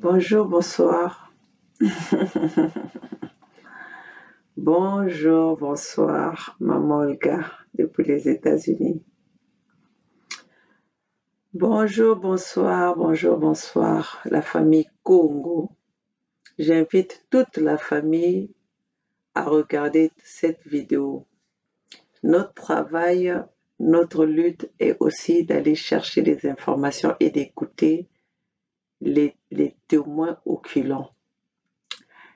Bonjour, bonsoir. Bonjour, bonsoir, Maman Olga, depuis les États-Unis. Bonjour, bonsoir, la famille Congo. J'invite toute la famille à regarder cette vidéo. Notre travail, notre lutte est aussi d'aller chercher des informations et d'écouter les témoins occulents.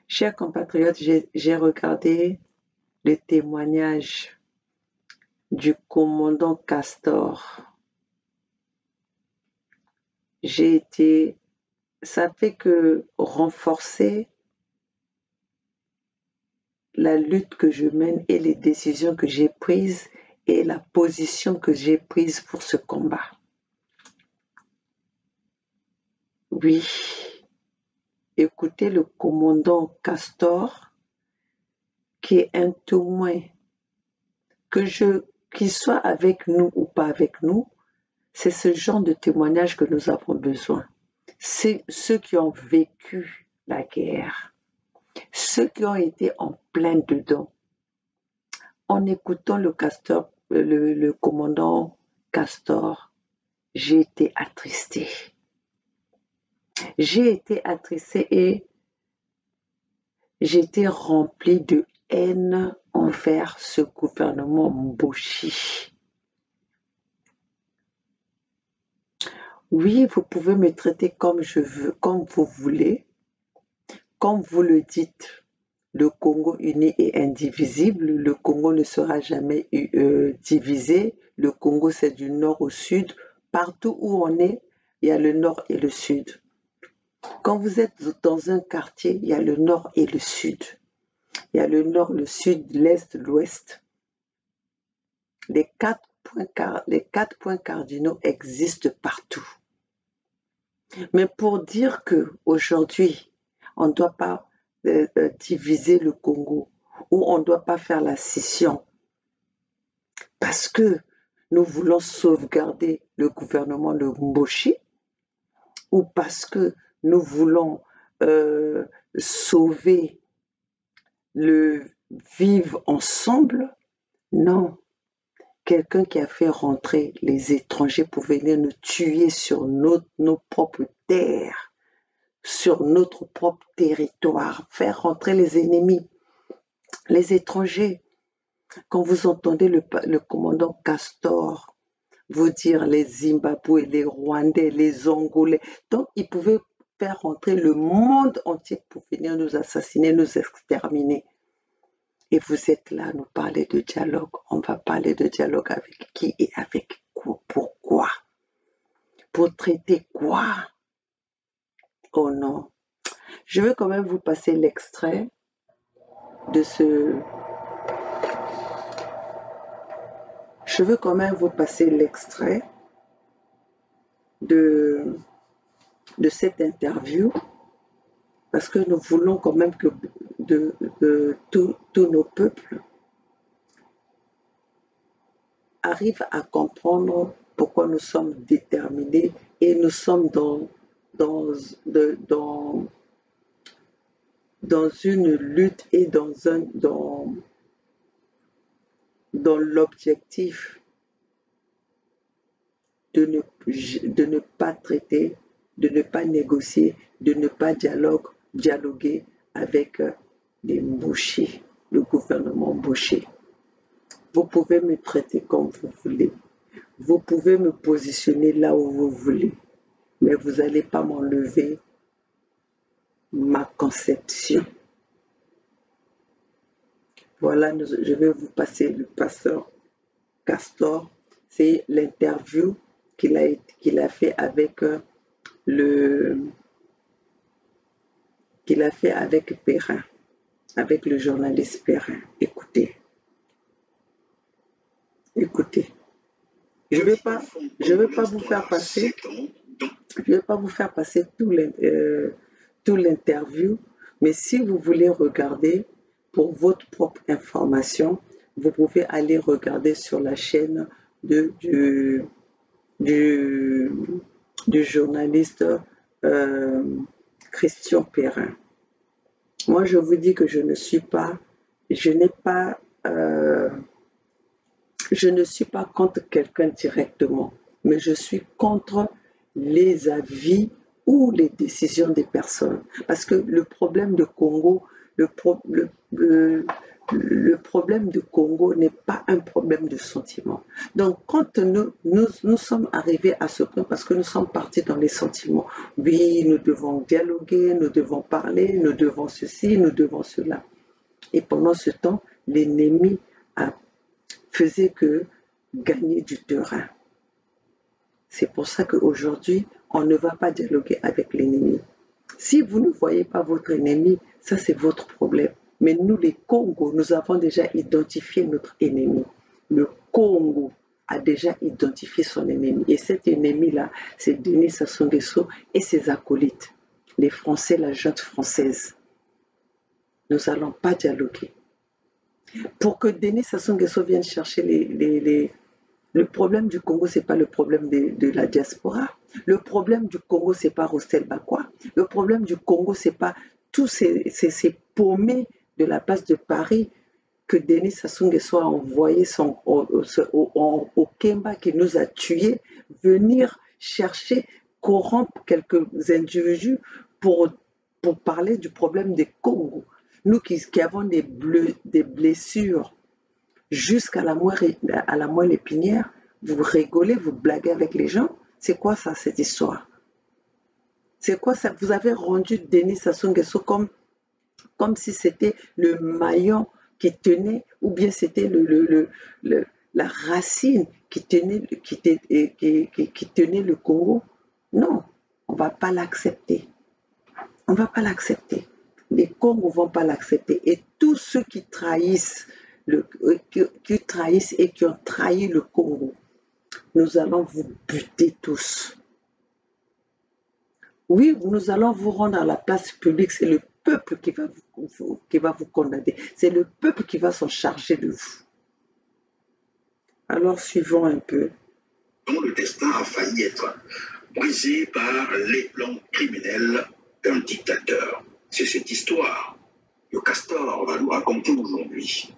Chers compatriotes, j'ai regardé le témoignage du commandant Castor. Ça fait que renforcer la lutte que je mène et les décisions que j'ai prises et la position que j'ai prise pour ce combat. Oui, écoutez le commandant Castor, qui est un témoin, qu'il soit avec nous ou pas avec nous, c'est ce genre de témoignage que nous avons besoin. C'est ceux qui ont vécu la guerre, ceux qui ont été en plein dedans. En écoutant le commandant Castor, j'ai été attristée. J'ai été attristée et j'ai été remplie de haine envers ce gouvernement Mboshi. Oui, vous pouvez me traiter comme je veux, comme vous voulez, comme vous le dites. Le Congo uni est indivisible, le Congo ne sera jamais divisé, le Congo c'est du nord au sud, partout où on est, il y a le nord et le sud. Quand vous êtes dans un quartier, il y a le nord et le sud. Il y a le nord, le sud, l'est, l'ouest. Les quatre points cardinaux existent partout. Mais pour dire qu'aujourd'hui, on ne doit pas diviser le Congo, ou on ne doit pas faire la scission, parce que nous voulons sauvegarder le gouvernement de Mboshi, ou parce que nous voulons sauver le vivre ensemble. Non. Quelqu'un qui a fait rentrer les étrangers pour venir nous tuer sur nos propres terres, sur notre propre territoire, faire rentrer les ennemis, les étrangers. Quand vous entendez le commandant Castor vous dire les Zimbabwe, les Rwandais, les Angolais, donc il pouvait faire rentrer le monde entier pour venir nous assassiner, nous exterminer. Et vous êtes là à nous parler de dialogue. On va parler de dialogue avec qui et avec quoi? Pourquoi? Pour traiter quoi? Oh non. Je veux quand même vous passer l'extrait de ce... Je veux quand même vous passer l'extrait de cette interview, parce que nous voulons quand même que tous nos peuples arrivent à comprendre pourquoi nous sommes déterminés et nous sommes dans une lutte et dans l'objectif de ne pas traiter, de ne pas négocier, de ne pas dialoguer avec les Mboshi, le gouvernement Mboshi. Vous pouvez me traiter comme vous voulez. Vous pouvez me positionner là où vous voulez. Mais vous n'allez pas m'enlever ma conception. Voilà, je vais vous passer le pasteur Castor. C'est l'interview qu'il a fait avec Perrin, avec le journaliste Perrin. Écoutez. Je vais pas vous faire passer. Je vais pas vous faire passer tout l'interview, mais si vous voulez regarder pour votre propre information, vous pouvez aller regarder sur la chaîne du journaliste Christian Perrin. Moi, je vous dis que je ne suis pas, je n'ai pas, je ne suis pas contre quelqu'un directement, mais je suis contre les avis ou les décisions des personnes. Parce que le problème de Congo, le problème de Congo n'est pas un problème de sentiment. Donc, quand nous sommes arrivés à ce point, parce que nous sommes partis dans les sentiments, oui, nous devons dialoguer, nous devons parler, nous devons ceci, nous devons cela. Et pendant ce temps, l'ennemi faisait que gagner du terrain. C'est pour ça qu'aujourd'hui, on ne va pas dialoguer avec l'ennemi. Si vous ne voyez pas votre ennemi, ça c'est votre problème. Mais nous, les Congos, nous avons déjà identifié notre ennemi. Le Congo a déjà identifié son ennemi. Et cet ennemi-là, c'est Denis Sassou Nguesso et ses acolytes. Les Français, la junte française. Nous n'allons pas dialoguer. Pour que Denis Sassou Nguesso vienne chercher le problème du Congo, ce n'est pas le problème de la diaspora. Le problème du Congo, ce n'est pas Rostel Bakwa. Le problème du Congo, ce n'est pas tous ces paumés de la place de Paris que Denis Sassou Nguesso a envoyé au Kemba qui nous a tués, venir chercher, corrompre quelques individus pour parler du problème des Congo. Nous qui avons des blessures jusqu'à la moelle épinière, vous rigolez, vous blaguez avec les gens. C'est quoi ça, cette histoire? C'est quoi ça? Vous avez rendu Denis Sassou Nguesso comme si c'était le maillon qui tenait, ou bien c'était la racine qui tenait le Congo. Non, on ne va pas l'accepter. On ne va pas l'accepter. Les Congos ne vont pas l'accepter. Et tous ceux qui trahissent et qui ont trahi le Congo, nous allons vous buter tous. Oui, nous allons vous rendre à la place publique, c'est le peuple qui va vous condamner. C'est le peuple qui va s'en charger de vous. Alors, suivons un peu. Dont le destin a failli être brisé par les plans criminels d'un dictateur. C'est cette histoire que Castor va nous raconter aujourd'hui.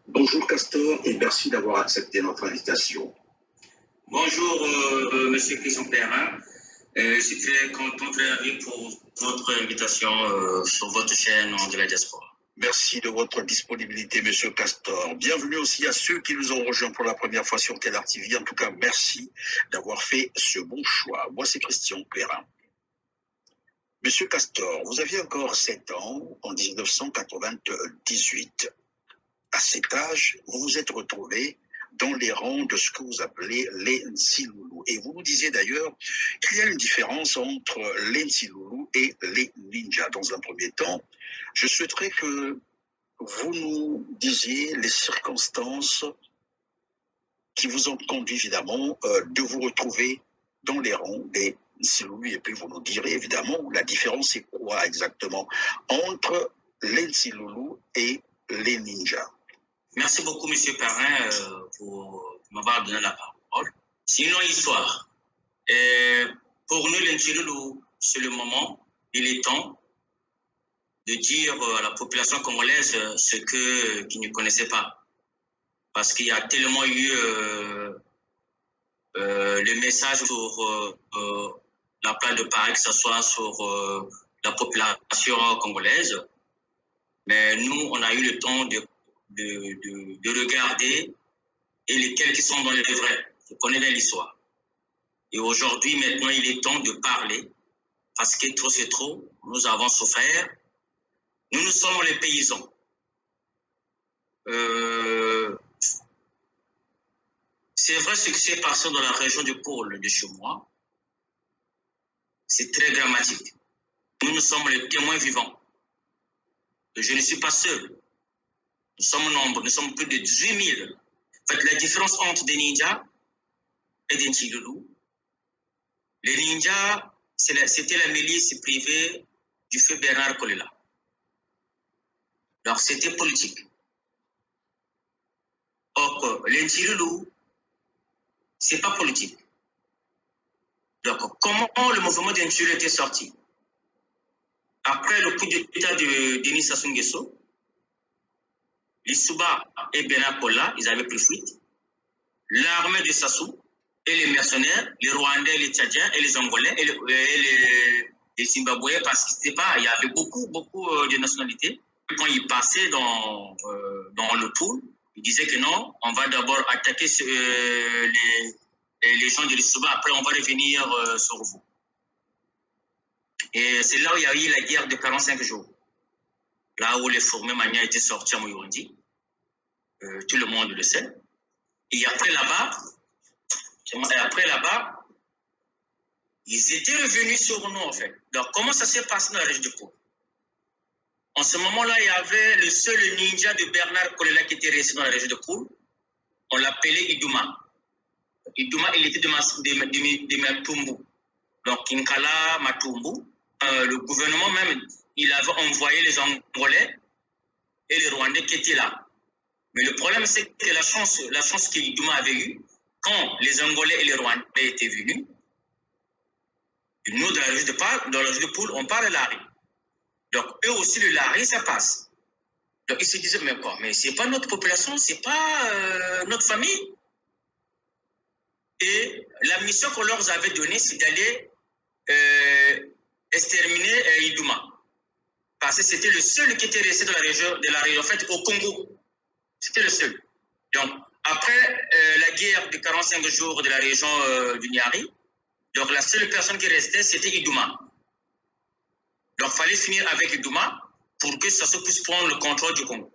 Bonjour Castor et merci d'avoir accepté notre invitation. Bonjour Monsieur Christian Perrin. Je suis très content, très ravi pour votre invitation sur votre chaîne de la diaspora. Merci de votre disponibilité, Monsieur Castor. Bienvenue aussi à ceux qui nous ont rejoints pour la première fois sur TELAR TV. En tout cas, merci d'avoir fait ce bon choix. Moi, c'est Christian Perrin. Monsieur Castor, vous aviez encore 7 ans en 1998. À cet âge, vous vous êtes retrouvé dans les rangs de ce que vous appelez les Nsilulu. Et vous nous disiez d'ailleurs qu'il y a une différence entre les Nsilulu et les ninjas. Dans un premier temps, je souhaiterais que vous nous disiez les circonstances qui vous ont conduit évidemment de vous retrouver dans les rangs des Nsilulu. Et puis vous nous direz évidemment la différence c'est quoi exactement entre les Nsilulu et les ninjas. Merci beaucoup, Monsieur Perrin, pour m'avoir donné la parole. C'est une longue histoire. Pour nous, les Nsilulu, c'est le moment, il est temps de dire à la population congolaise ce qu'ils ne connaissaient pas. Parce qu'il y a tellement eu le message sur la place de Paris, que ce soit sur la population congolaise. Mais nous, on a eu le temps de regarder et lesquels qui sont dans les vrais. Je connais bien l'histoire. Et aujourd'hui, maintenant, il est temps de parler parce que trop c'est trop. Nous avons souffert. Nous sommes les paysans. C'est vrai ce qui s'est passé dans la région du pôle de chez moi. C'est très dramatique. Nous sommes les témoins vivants. Je ne suis pas seul. Nous sommes nombreux, nous sommes plus de 18 000. En fait, la différence entre des ninjas et des Nsilulu, les ninjas, c'était la milice privée du feu Bernard Kolela. Alors, c'était politique. Or, les Nsilulu, c'est pas politique. Donc, comment le mouvement des Nsilulu était sorti? après le coup d'État de Denis Sassou Nguesso, Lissouba et Benakola, ils avaient pris fuite. L'armée de Sassou et les mercenaires, les Rwandais, les Tchadiens et les Angolais et les Zimbabwéens, parce qu'il y avait beaucoup de nationalités. Quand ils passaient dans le pool, ils disaient que non, on va d'abord attaquer les gens de Lissouba, après on va revenir sur vous. Et c'est là où il y a eu la guerre de 45 jours. Là où les formés Mania étaient sortis en Burundi. Tout le monde le sait. Et après là-bas, ils étaient revenus sur nous en fait. Donc comment ça s'est passé dans la région de Pau? En ce moment-là, il y avait le seul ninja de Bernard Kolela qui était resté dans la région de Pau. On l'appelait Iduma. Iduma, il était de Matumbu. Donc Kinkala, Matumbu. Le gouvernement même, il avait envoyé les Angolais et les Rwandais qui étaient là. Mais le problème, c'est que la chance qu'Iduma avait eue, quand les Angolais et les Rwandais étaient venus, nous, dans la région de Poul, on parle Lari. Donc, eux aussi, le Lari, ça passe. Donc, ils se disaient, mais quoi? Mais c'est pas notre population, c'est pas notre famille. Et la mission qu'on leur avait donnée, c'est d'aller exterminer Iduma. Parce que c'était le seul qui était resté dans la région, en fait, au Congo. C'était le seul. Donc, après la guerre de 45 jours de la région du Niari, donc la seule personne qui restait, c'était Iduma. Donc, il fallait finir avec Iduma pour que ça se puisse prendre le contrôle du Congo.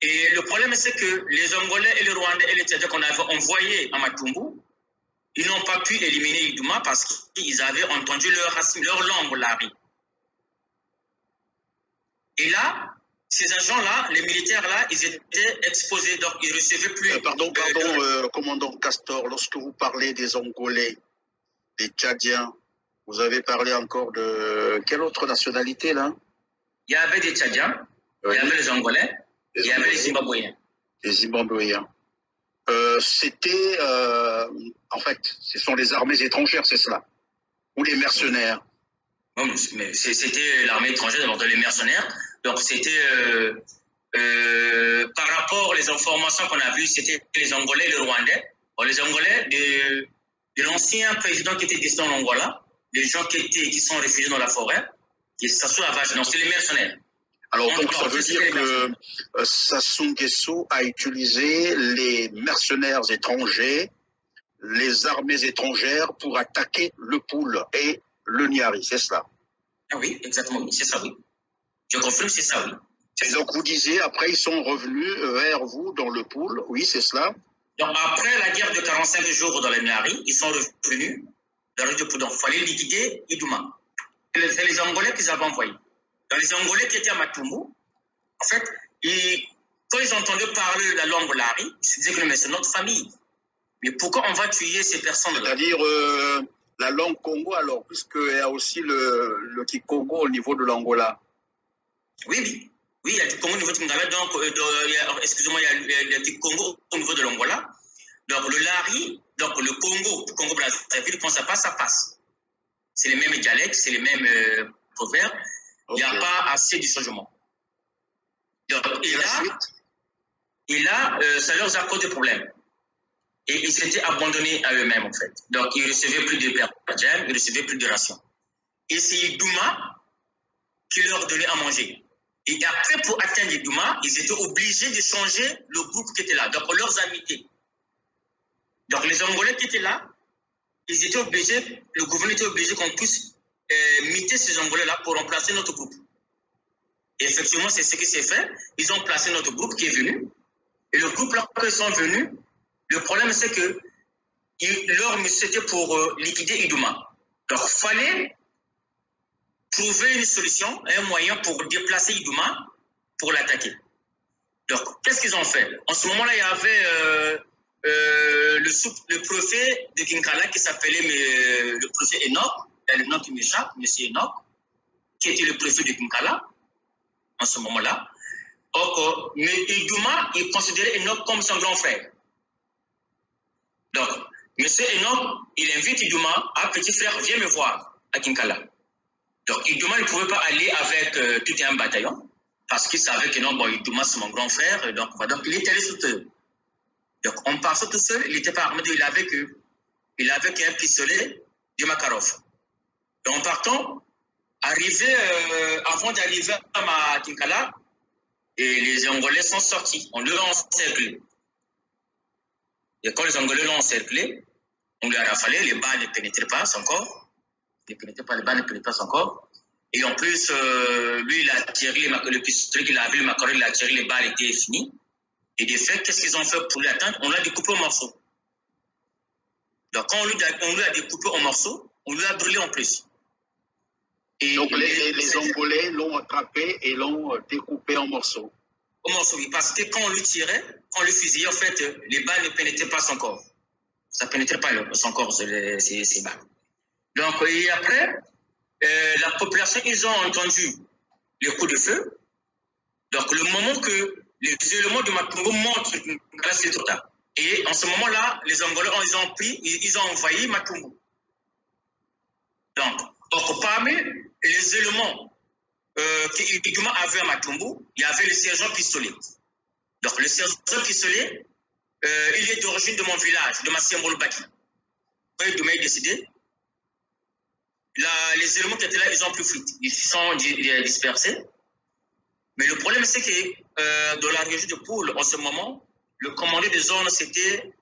Et le problème, c'est que les Angolais et les Rwandais et les Tchadiens qu'on avait envoyés à Matumbu, ils n'ont pas pu éliminer Iduma parce qu'ils avaient entendu leur langue, Lari. Et là, ces agents-là, les militaires-là, ils étaient exposés, donc ils ne recevaient plus... Pardon, commandant Castor, lorsque vous parlez des Angolais, des Tchadiens, vous avez parlé encore de quelle autre nationalité, là? Il y avait des Tchadiens, oui. Il y avait les Angolais, il y avait les Zimbabwéens. Les Zimbabwéens. C'était, en fait, ce sont les armées étrangères, c'est cela? Ou les mercenaires? Non, mais c'était l'armée étrangère, donc les mercenaires. Donc c'était par rapport aux informations qu'on a vues, c'était les Angolais et les Rwandais. Bon, les Angolais de l'ancien président qui était décédé en Angola, les gens qui sont réfugiés dans la forêt, qui s'assoient à vache. Donc c'est les mercenaires. Alors donc ça veut dire que Sassou Nguesso a utilisé les mercenaires étrangers, les armées étrangères pour attaquer le Poul et le Niari, c'est cela? Ah oui, exactement, c'est ça, oui. Je confirme, c'est ça, oui. Et donc vous disiez, après ils sont revenus vers vous dans le Poul, oui, c'est cela? Donc après la guerre de 45 jours dans le Niari, ils sont revenus dans le Poul. Donc il fallait liquider Iduma. C'est les Angolais qu'ils avaient envoyés. Dans les Angolais qui étaient à Matumbu, en fait, quand ils entendaient parler la langue Lari, ils se disaient que mais c'est notre famille. Mais pourquoi on va tuer ces personnes-là? C'est-à-dire la langue Congo, alors, puisqu'il y a aussi le Kikongo au niveau de l'Angola. Oui, il y a du Congo au niveau de l'Angola. Donc, excusez-moi, il y a du Kikongo au niveau de l'Angola. Donc, le Lari, donc le Congo Brazzaville, quand ça passe. C'est les mêmes dialectes, c'est les mêmes proverbes. Okay. Il n'y a pas assez de changement. Donc, et là, ça leur a causé des problèmes. Et ils s'étaient abandonnés à eux-mêmes, en fait. Donc, ils ne recevaient plus de perdem, ils ne recevaient plus de rations. Et c'est Iduma qui leur donnait à manger. Et après, pour atteindre Iduma, ils étaient obligés de changer le groupe qui était là, donc leurs amitiés. Donc, les Angolais qui étaient là, ils étaient obligés, le gouvernement était obligé qu'on puisse miter ces Angolais-là pour remplacer notre groupe. Et effectivement, c'est ce qui s'est fait. Ils ont placé notre groupe qui est venu. Et le groupe-là, quand ils sont venus, le problème, c'est que leur mission était pour liquider Iduma. Donc, il fallait trouver une solution, un moyen pour déplacer Iduma pour l'attaquer. Donc, qu'est-ce qu'ils ont fait? En ce moment-là, il y avait le préfet de Kinkala qui s'appelait le préfet Enoch, le nom qui m'échappe, M. Enoch, qui était le préfet de Kinkala en ce moment-là. Mais Iduma, il considérait Enoch comme son grand frère. Donc, M. Enoch, il invite Iduma, petit frère, viens me voir à Kinkala. Donc, Idouma ne pouvait pas aller avec tout un bataillon parce qu'il savait que non, bon, Idouma, c'est mon grand frère. Donc il était allé tout seul. Donc, on partait tout seul. Il n'était pas armé. Il avait qu'un pistolet du Makarov. Donc, en partant, avant d'arriver à Tinkala, et les Angolais sont sortis. On leur a encerclé. Et quand les Angolais l'ont encerclé, on lui a rafalé. Les balles ne pénétraient pas son corps. Les balles ne pénétraient pas son corps. Et en plus, lui, il a tiré le pistolet qu'il avait, le Makarov, il a tiré, les balles étaient finies. Et de fait, qu'est-ce qu'ils ont fait pour l'atteindre? On l'a découpé en morceaux. Donc, quand on lui a découpé en morceaux, on lui a brûlé en plus. Et donc, les Angolais l'ont attrapé et l'ont découpé en morceaux. En morceaux, oui, parce que quand on lui tirait, quand on lui fusillait, en fait, les balles ne pénétraient pas son corps. Ça ne pénétrait pas son corps, ces balles. Donc, et après, la population, ils ont entendu les coups de feu. Donc, le moment que les éléments de Matumbo montrent que c'est trop tard. Et en ce moment-là, les Angolais, ils ont envahi Matumbo. Donc, parmi les éléments qu'Idouma avait à Matumbo, il y avait le sergent pistolet. Donc, le sergent pistolet, il est d'origine de mon village, de Massiambolbaki. Quand Idouma est décédé, les éléments qui étaient là, ils ont pris fuite. Ils sont dispersés. Mais le problème, c'est que dans la région de Poule, en ce moment, le commandant de zone, c'était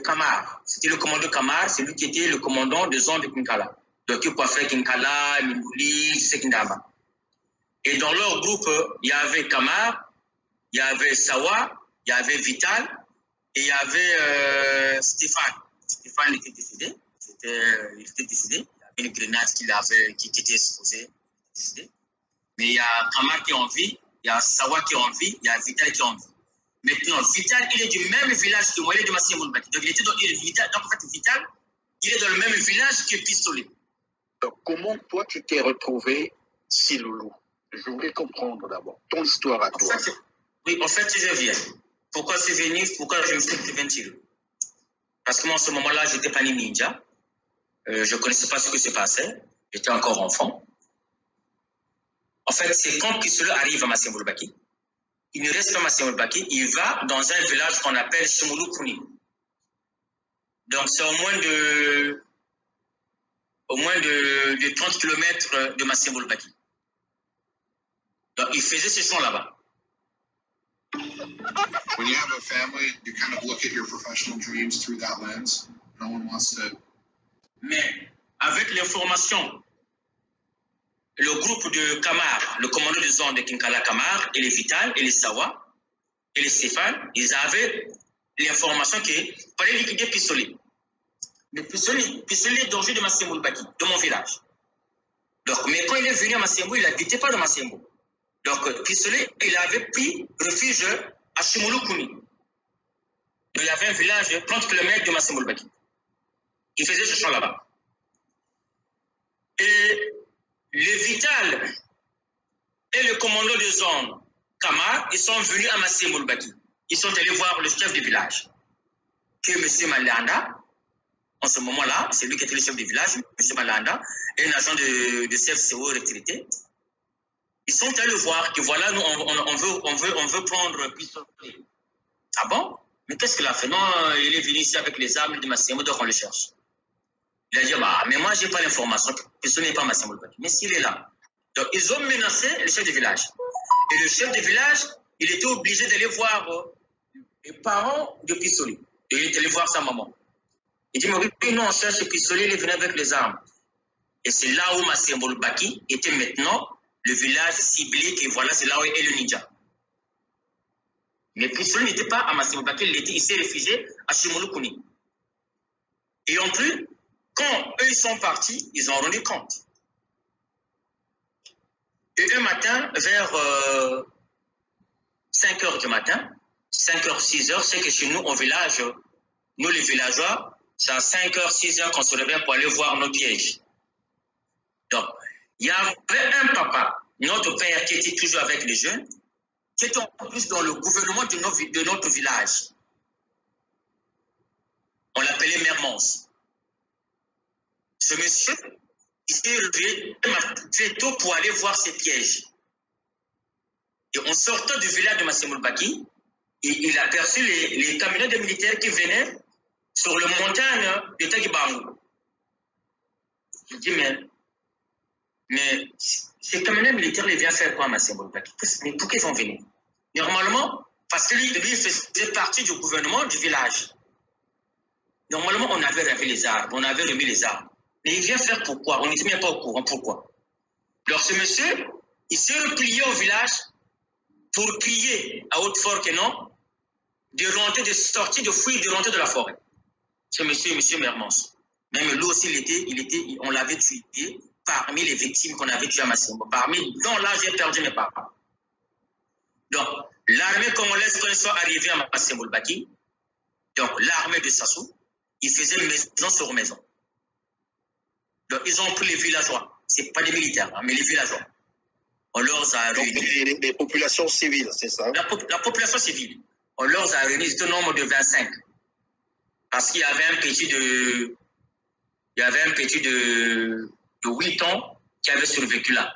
Kamar. C'était le commandant Kamar, c'est lui qui était le commandant de zone de Kinkala. Donc, il coiffait Kinkala, Mindouli, Sekindama. Et dans leur groupe, il y avait Kamar, il y avait Sawa, il y avait Vital, et il y avait Stéphane. Stéphane était décédé. Il était décédé. Il y avait une grenade qui était exposée. Décédé. Mais il y a Kamar qui est en vie, il y a Sawa qui est en vie, il y a Vital qui est en vie. Maintenant, Vital, il est du même village que moi, il est de Massiambolbaki. Donc, donc, en fait, Vital, il est dans le même village que Pistolet. Donc, comment toi, tu t'es retrouvé Siloulou? Je voulais comprendre d'abord ton histoire à toi. En fait, je viens. Pourquoi c'est venu? Pourquoi je me suis retrouvé Siloulou? Parce que moi, en ce moment-là, je n'étais pas ni ninja. Je ne connaissais pas ce qui se passait. J'étais encore enfant. En fait, c'est quand Pistolet arrive à Massiambolbaki, il ne reste pas à Massiambolbaki, il va dans un village qu'on appelle Shimulu-Kuni. Donc, c'est au moins de 30 km de Massiambolbaki. Donc, il faisait ce champ là-bas. When you have a family, you kind of look at your professional dreams through that lens. No one wants to. Mais avec l'information, le groupe de Kamar, le commandant de zone de Kinkala Kamar, et les Vital, et les Sawa, et les Stéphane, ils avaient l'information qu'il fallait liquider Pistolet. Mais Pistolet est d'origine de Massiambolbaki, de mon village. Donc, mais quand il est venu à Massiambo, il n'habitait pas de Massiambo. Donc, Pistolet, il avait pris refuge à Shimulu-Kuni. Il y avait un village de 30 km de Massiambolbaki. Il faisait ce champ là-bas. Et le Vital et le commandant de zone, Kamar, ils sont venus à Massiambolbaki. Ils sont allés voir le chef du village, qui est M. Malanda. En ce moment-là, c'est lui qui était le chef du village, M. Malanda, et un agent de CFCO retraité. Ils sont allés voir que voilà, nous, on veut prendre Pistolet. Ah bon? Mais qu'est-ce qu'il a fait? Non, il est venu ici avec les armes de Massiambo, donc on le cherche. Il a dit, bah, mais moi, je n'ai pas l'information. Pistolet n'est pas Massiambo. Mais s'il est là. Donc, ils ont menacé le chef du village. Et le chef du village, il était obligé d'aller voir les parents de Pistolet. Et il est allé voir sa maman. Il dit, mais oui, non, on cherche Pistolet, il est venu avec les armes. Et c'est là où Massiambolbaki était maintenant le village ciblé, que voilà, c'est là où est le ninja. Mais Pistolet n'était pas à Massiambolbaki, il s'est réfugié à Shimulu-Kuni. Et en plus, quand eux ils sont partis, ils ont rendu compte. Et un matin, vers 5 h du matin, 5 h, 6 h, c'est que chez nous, au village, nous les villageois, c'est à 5 h, 6 h qu'on se réveille pour aller voir nos pièges. Donc, il y avait un papa, notre père qui était toujours avec les jeunes, qui était en plus dans le gouvernement de notre village. On l'appelait Mermons. Ce monsieur, il s'est levé très tôt pour aller voir ses pièges. Et en sortant du village de Massimulbaki, il a aperçu les camionnettes des militaires qui venaient sur le montagne de Tagibangu. Il dit, mais ces camionnettes militaires, ils viennent faire quoi à Massimulbaki? Mais pourquoi ils vont venir? Normalement, parce que lui faisait partie du gouvernement du village. Normalement, on avait ravi les arbres, on avait remis les arbres. Mais il vient faire pourquoi? On n'était même pas au courant pourquoi. Alors ce monsieur, il s'est replié au village pour crier à haute voix que non, de rentrer, de sortir, de fuir, de rentrer de la forêt. Ce monsieur Mermans. Même lui aussi, on l'avait tué parmi les victimes qu'on avait tuées à Massimbo. Dont là, j'ai perdu mes parents. Donc, l'armée congolaise, quand ils sont arrivés à Massimbo-Baki, donc l'armée de Sassou, ils faisaient maison sur maison. Donc, ils ont pris les villageois. Ce n'est pas des militaires, hein, mais les villageois. On leur a réunis. Les populations civiles, c'est ça? La population civile. On leur a réunis au nombre de 25. Parce qu'il y avait un petit de 8 ans qui avait survécu là.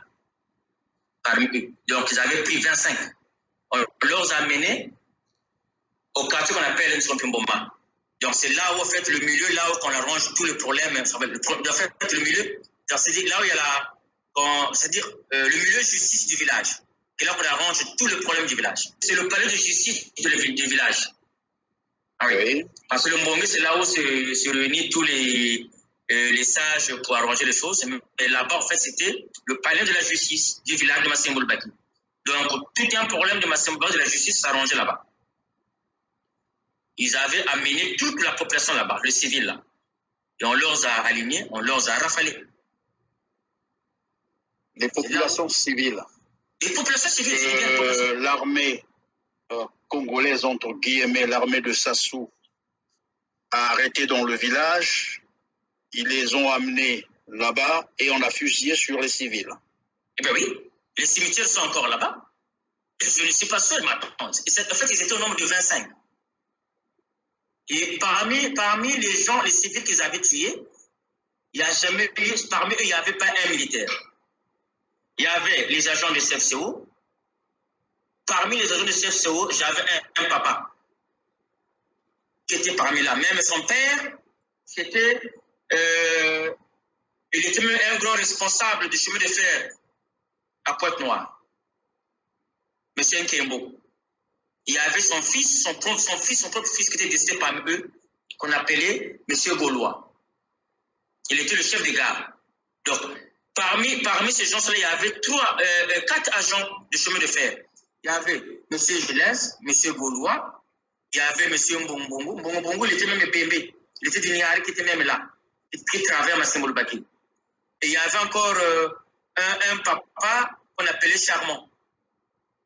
Parmi eux. Donc, ils avaient pris 25. On leur a amenés au quartier qu'on appelle Nsompimbomba. Donc, c'est là où, en fait, le milieu, là où on arrange tous les problèmes. En fait, le milieu, c'est-à-dire là où il y a c'est-à-dire le milieu justice du village. C'est là qu'on arrange tous les problèmes du village. C'est le palais de justice du village. Ah oui. Parce que le Mbongue, c'est là où se réunissent tous les sages pour arranger les choses. Et là-bas, en fait, c'était le palais de la justice du village de Massimbo-Baki. Donc, tout un problème de Massimbo-Baki de la justice s'arrangeait là-bas. Ils avaient amené toute la population là-bas, les civils là. Et on leur a alignés, on leur a rafalés. Les populations civiles. Les populations civiles. L'armée congolaise, entre guillemets, l'armée de Sassou, a arrêté dans le village. Ils les ont amenés là-bas et on a fusillé sur les civils. Eh bien oui, les cimetières sont encore là-bas. Je ne suis pas seul maintenant. En fait, ils étaient au nombre de 25. Et parmi les gens, les civils qu'ils avaient tués, il n'y a jamais eu, parmi eux, il n'y avait pas un militaire. Il y avait les agents de CFCO. Parmi les agents de CFCO, j'avais un papa qui était parmi là. Même son père, il était même un grand responsable du chemin de fer à Pointe-Noire. Monsieur Nkembo. Il y avait son propre fils qui était décédé parmi eux, qu'on appelait Monsieur Gaulois. Il était le chef de gare. Donc, parmi ces gens-là, il y avait 4 agents de chemin de fer. Il y avait M. Gélès, M. Gaulois, il y avait M. Mbongo. Mbongo, il était même bébé. Il était du Niari qui était même là, qui travaillait à Massimbo-Baki. Et il y avait encore un papa qu'on appelait Charmant,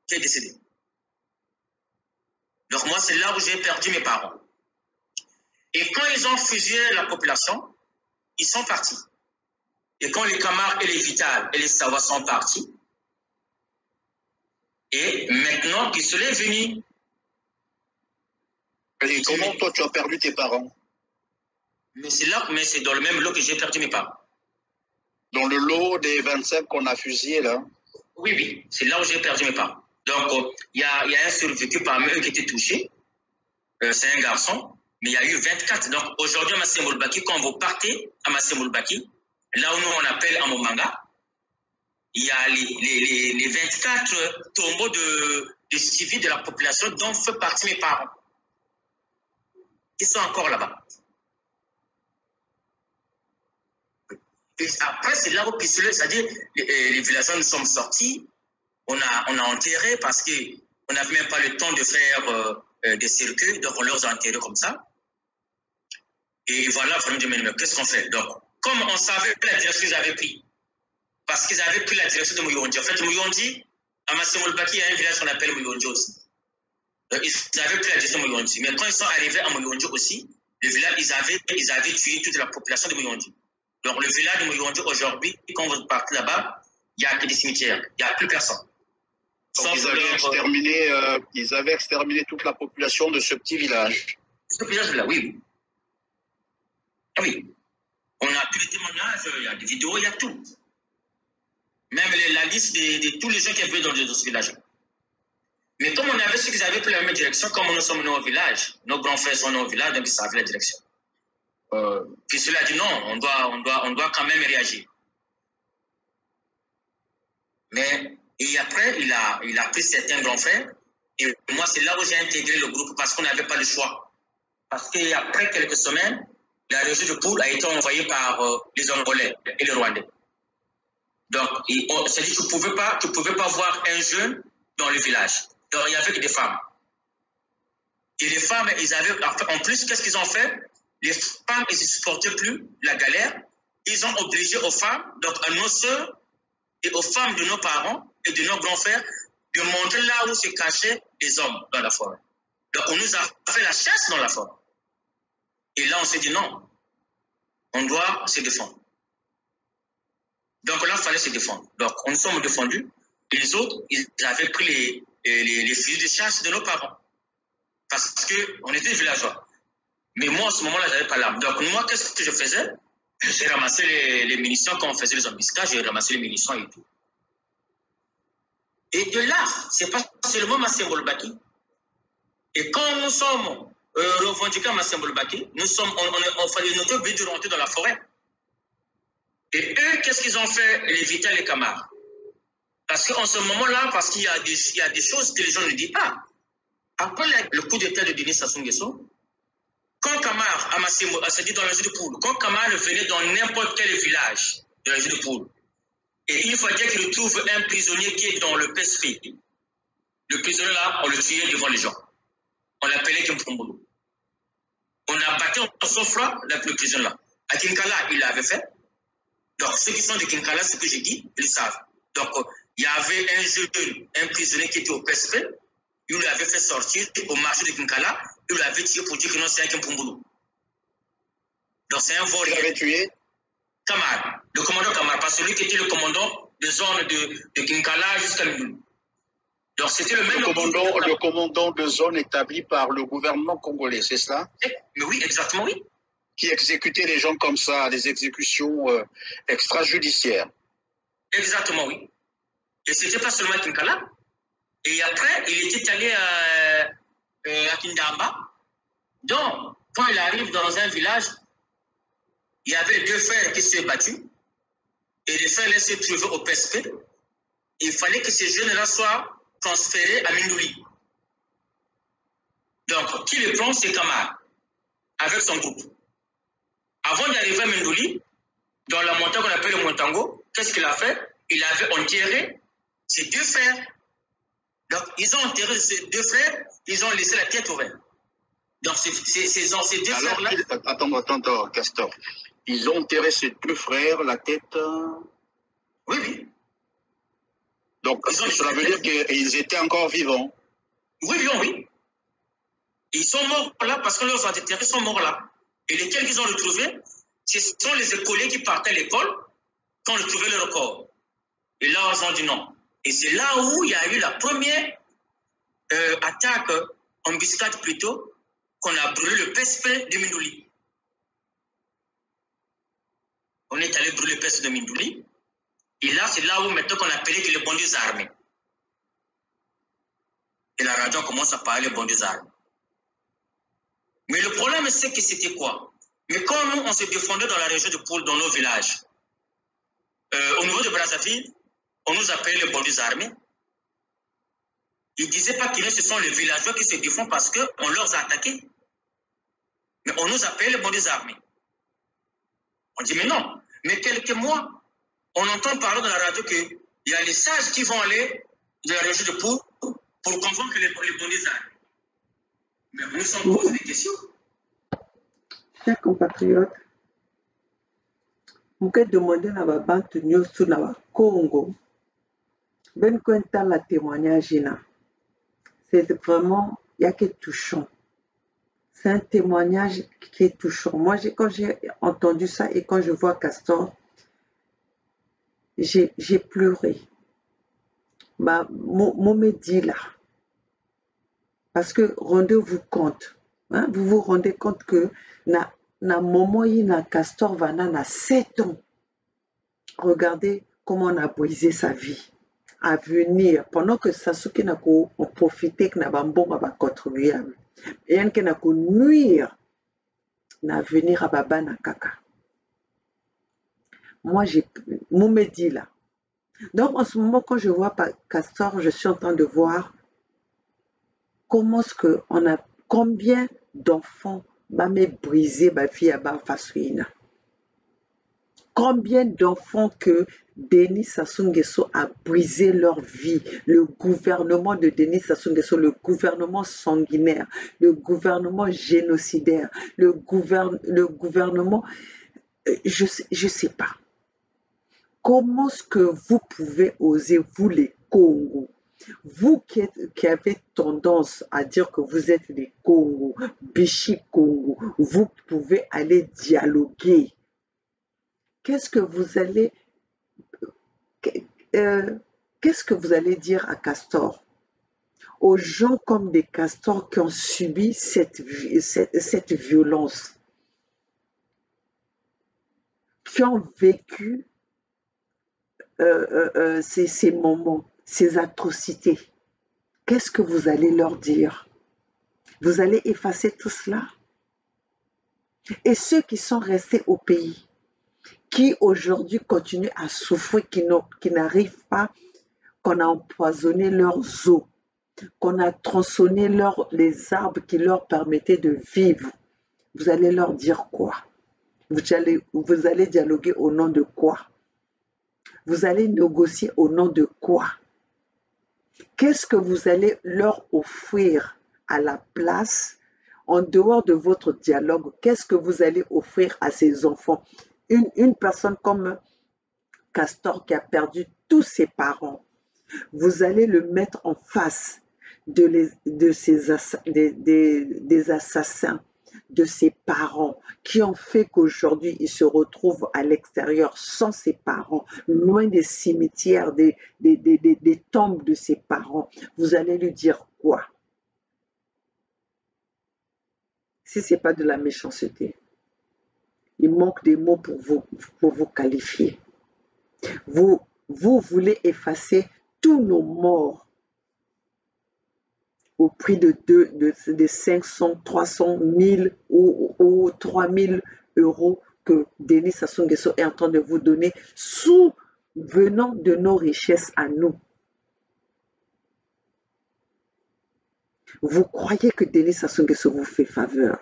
qui est décédé. Donc moi, c'est là où j'ai perdu mes parents. Et quand ils ont fusillé la population, ils sont partis. Et quand les Camargues et les Vital et les Savoie sont partis, et maintenant qu'ils se sont venus. Et comment toi tu as perdu tes parents? Mais c'est dans le même lot que j'ai perdu mes parents. Dans le lot des 25 qu'on a fusillés là? Oui, c'est là où j'ai perdu mes parents. Donc, il y a un survécu parmi eux qui était touché. C'est un garçon, mais il y a eu 24. Donc, aujourd'hui à Massimbo-Baki, quand vous partez à Massimbo-Baki, là où nous on appelle à Momanga, il y a les 24 tombeaux de civils de la population dont fait partie mes parents. Ils sont encore là-bas. Et après, c'est là où c'est-à-dire les villageois nous sommes sortis, on a enterré parce qu'on n'avait même pas le temps de faire des cercueils, donc on les a enterrés comme ça. Et voilà, vraiment, qu'est-ce qu'on fait? Donc, comme on savait la direction qu'ils avaient pris, parce qu'ils avaient pris la direction de Mouyondi. En fait, Mouyondi, à Massimbo-Baki, il y a un village qu'on appelle Mouyondi aussi. Donc, ils avaient pris la direction de Mouyondi. Mais quand ils sont arrivés à Mouyondi aussi, le village, ils avaient tué toute la population de Mouyondi. Donc, le village de Mouyondi, aujourd'hui, quand vous partez là-bas, il n'y a que des cimetières. Il n'y a plus personne. Donc, ils avaient exterminé toute la population de ce petit village. Ce village-là, oui. Oui. On a tous les témoignages, il y a des vidéos, il y a tout. Même la liste de tous les gens qui avaient dans ce village. Mais comme on avait ceux qui avaient pris la même direction, comme nous sommes au village, nos grands frères sont au village, donc ils savaient la direction. Puis cela dit non, on doit quand même réagir. Mais et après, il a pris certains grands frères. Et moi, c'est là où j'ai intégré le groupe parce qu'on n'avait pas le choix. Parce qu'après quelques semaines, la région de Poul a été envahie par les Angolais et les Rwandais. Donc, c'est-à-dire que tu ne pouvais pas voir un jeune dans le village. Donc, il n'y avait que des femmes. Et les femmes, ils avaient, en plus, qu'est-ce qu'ils ont fait? Les femmes, ils ne supportaient plus la galère. Ils ont obligé aux femmes, donc à nos sœurs et aux femmes de nos parents et de nos grands frères, de montrer là où se cachaient les hommes dans la forêt. Donc, on nous a fait la chasse dans la forêt. Et là, on s'est dit non, on doit se défendre. Donc là, il fallait se défendre. Donc, on nous sommes défendus. Et les autres, ils avaient pris les fusils de chasse de nos parents. Parce qu'on était villageois. Mais moi, à ce moment-là, je n'avais pas l'arme. Donc, moi, qu'est-ce que je faisais? J'ai ramassé les munitions quand on faisait les embuscades, j'ai ramassé les munitions et tout. Et de là, ce n'est pas seulement Massembo Baki. Et quand nous sommes revendiqués à Massembo Baki, on fallait notre obligé de rentrer dans la forêt. Et eux, qu'est-ce qu'ils ont fait? Les Vital et les camarades. Parce qu'en ce moment-là, parce qu'il y a des choses que les gens ne disent pas. Après le coup d'état de Denis Sassou Nguesso, quand Kamar a dit dans la région de Poul, quand Kamar venait dans n'importe quel village de la région de Poul, et il fallait qu'il trouve un prisonnier qui est dans le PSP. Le prisonnier là, on le tuait devant les gens. On l'appelait Kimpumbulu. On a battu en son froid le prisonnier là. À Kinkala, il l'avait fait. Donc, ceux qui sont de Kinkala, ce que j'ai dit, ils le savent. Donc, il y avait un jeune, un prisonnier qui était au PSP. Il l'avait fait sortir au marché de Kinkala. Il l'avait tué pour dire que non, c'est un Kimpumbulu. Donc, c'est un vol. Il l'avait tué? Kamar, le commandant Kamar, pas celui qui était le commandant de zone de Kinkala jusqu'à Lulu. Donc, c'était le même. Le commandant de zone établi par le gouvernement congolais, c'est ça? Mais oui, exactement, oui. Qui exécutait les gens comme ça, des exécutions extrajudiciaires. Exactement, oui. Et c'était pas seulement à Kinkala. Et après, il était allé à Kindamba. Donc, quand il arrive dans un village, il y avait deux frères qui se sont battus. Et les frères se trouvaient au PSP. Il fallait que ces jeunes-là soient transférés à Mindouli. Donc, qui les prend, c'est Kamar, avec son groupe. Avant d'arriver à Mindouli, dans la montagne qu'on appelle le Montango, qu'est-ce qu'il a fait? Il avait enterré ses deux frères. Donc, ils ont enterré ces deux frères, ils ont laissé la tête ouverte. Donc, ces deux frères-là... Attends, Castor. Ils ont enterré ces deux frères, la tête... Oui, oui. Donc, cela veut dire qu'ils étaient encore vivants? Oui, vivants, oui. Ils sont morts là parce que leurs enterrés sont morts là. Et lesquels qu'ils ont retrouvés, ce sont les écoliers qui partaient à l'école quand on retrouvait leur corps. Et là, ils ont dit non. Et c'est là où il y a eu la première attaque, embuscade plutôt, qu'on a brûlé le PSP de Mindouli. On est allé brûler le PSP de Mindouli. Et là, c'est là où maintenant qu'on appelait que les bandits armés. Et la radio commence à parler des bandits armés. Mais le problème, c'est que c'était quoi? Mais quand nous, on se défendait dans la région de Poul, dans nos villages, au niveau de Brazzaville, on nous appelait les bandits armés. Ils ne disaient pas que ce sont les villageois qui se défendent parce qu'on leur a attaqués. Mais on nous appelait les bandits armés. On dit, mais non. Mais quelques mois, on entend parler dans la radio qu'il y a les sages qui vont aller de la région de Poul pour convaincre les bandits armés. Mais nous sommes posés des questions. Chers compatriotes, je vais demander à la banque de Congo, ben quand la témoignage là, c'est vraiment, il y a que touchant. C'est un témoignage qui est touchant. Moi, quand j'ai entendu ça et quand je vois Castor, j'ai pleuré. Mon me dit là. Parce que rendez-vous compte. Hein, vous vous rendez compte que na moment yi na Castor Vana na 7 ans. Regardez comment on a brisé sa vie. À venir, pendant que Sasuke n'a qu'à en profiter, que n'a pas bon à contribuable. Et un qui n'a qu'à nuire, n'a venir à Baba na Kaka. Moi, j'ai, mon me dit là. Donc, en ce moment, quand je vois Castor, je suis en train de voir comment est-ce que on a, combien d'enfants m'a brisé ma vie à Bafasuina. Combien d'enfants que Denis Sassou Nguesso a brisé leur vie, le gouvernement de Denis Sassou Nguesso, le gouvernement sanguinaire, le gouvernement génocidaire, le gouvernement, je sais pas. Comment est-ce que vous pouvez oser, vous les Congos, vous qui avez tendance à dire que vous êtes les Congos, Bichi Congo, vous pouvez aller dialoguer. Qu'est-ce que vous allez dire à Castor? Aux gens comme des Castors qui ont subi cette violence, qui ont vécu ces moments, ces atrocités. Qu'est-ce que vous allez leur dire? Vous allez effacer tout cela? Et ceux qui sont restés au pays, qui aujourd'hui continuent à souffrir, qui n'arrivent pas, qu'on a empoisonné leurs eaux, qu'on a tronçonné les arbres qui leur permettaient de vivre, vous allez leur dire quoi? Vous allez dialoguer au nom de quoi? Vous allez négocier au nom de quoi? Qu'est-ce que vous allez leur offrir à la place, en dehors de votre dialogue? Qu'est-ce que vous allez offrir à ces enfants? Une personne comme Castor qui a perdu tous ses parents, vous allez le mettre en face des assassins, de ses parents, qui ont fait qu'aujourd'hui il se retrouve à l'extérieur sans ses parents, loin des cimetières, des tombes de ses parents. Vous allez lui dire quoi? Si ce n'est pas de la méchanceté, il manque des mots pour vous qualifier. Vous voulez effacer tous nos morts au prix de 500, 300, 1000 ou 3000 euros que Denis Sassou Nguesso est en train de vous donner, venant de nos richesses à nous. Vous croyez que Denis Sassou Nguesso vous fait faveur?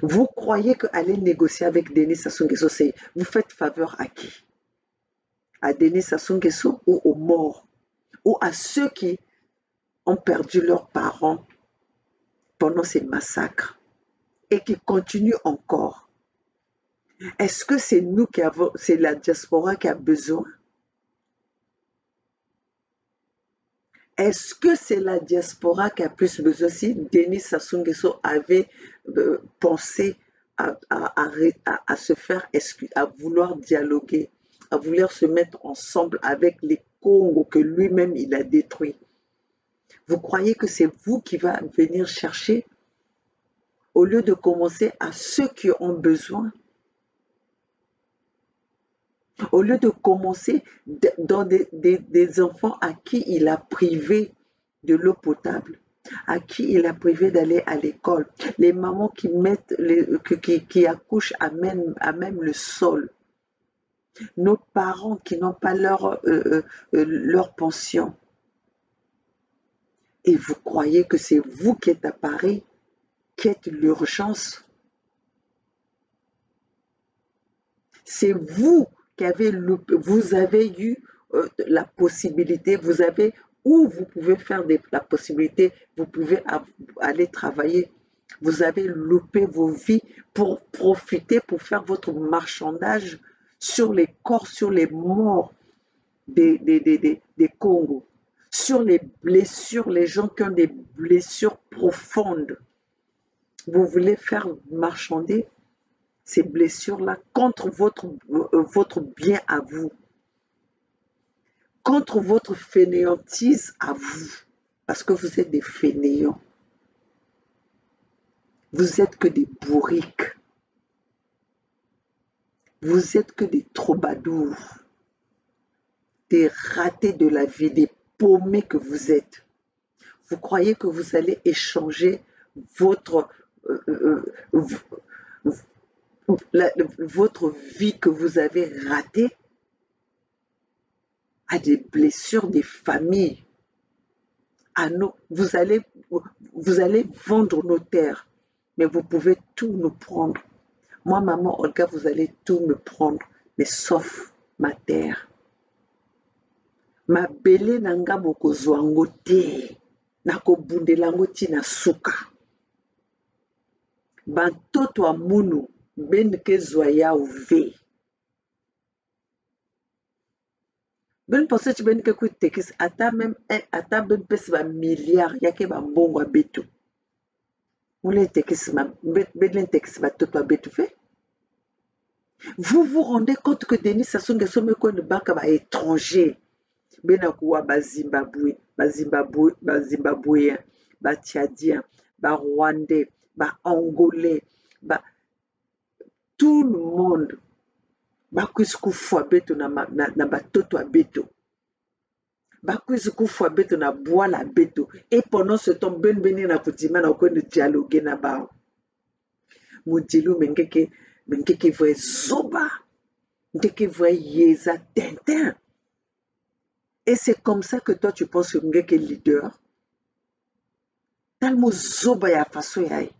Vous croyez qu'aller négocier avec Denis Sassou Nguesso, vous faites faveur à qui? À Denis Sassou Nguesso ou aux morts? Ou à ceux qui ont perdu leurs parents pendant ces massacres et qui continuent encore? Est-ce que c'est nous qui avons, c'est la diaspora qui a besoin? Est-ce que c'est la diaspora qui a plus besoin? Si Denis Sassou Nguesso avait pensé à se faire excuse, à vouloir dialoguer, à vouloir se mettre ensemble avec les Congos que lui-même il a détruits, vous croyez que c'est vous qui va venir chercher au lieu de commencer à ceux qui ont besoin? Au lieu de commencer dans des enfants à qui il a privé de l'eau potable, à qui il a privé d'aller à l'école, les mamans qui qui accouchent à même le sol, nos parents qui n'ont pas leur pension. Et vous croyez que c'est vous qui êtes à Paris, qui êtes l'urgence? C'est vous qui avez vous avez eu la possibilité, vous pouvez faire la possibilité, vous pouvez aller travailler. Vous avez loupé vos vies pour profiter, pour faire votre marchandage sur les corps, sur les morts des Congos, sur les blessures, les gens qui ont des blessures profondes. Vous voulez faire marchander ces blessures-là contre votre bien à vous, contre votre fainéantise à vous, parce que vous êtes des fainéants. Vous êtes que des bourriques. Vous êtes que des troubadours, des ratés de la vie, des paumés que vous êtes. Vous croyez que vous allez échanger votre, votre vie que vous avez ratée à des blessures des familles. À nous, vous allez vendre nos terres, mais vous pouvez tout nous prendre. Moi, maman Olga, vous allez tout me prendre, mais sauf ma terre. Mabele nanga bokozwa yango te, nakobundela yango ntina suka. Bantoto ya munu beni kezwa yao ve. Ben pense tu ben ke kutekis ata même ata ben pesi ba milliard yake ba mbongo abetu. Mule tekis ma ben tekis ba toto abetu fe. Vous vous rendez compte que Denis Sassou Nguesso me ko ne banka ba étranger. Bena kuwa ba Zimbabwe, ba Tchadien, ba Rwandais, ba Angolais, ba tout le monde. Bakwisi kufa beto na batoto ya beto. Bakwisi kufa beto na bwala beto. Et pendant ce temps, ben beni na kutima na ko ne dialoguer na ba. Mudilu mengeke voye zoba. Mengeke voye yeza Tintin. Et c'est comme ça que toi tu penses que mengeke leader. Talmo zoba ya façon yae.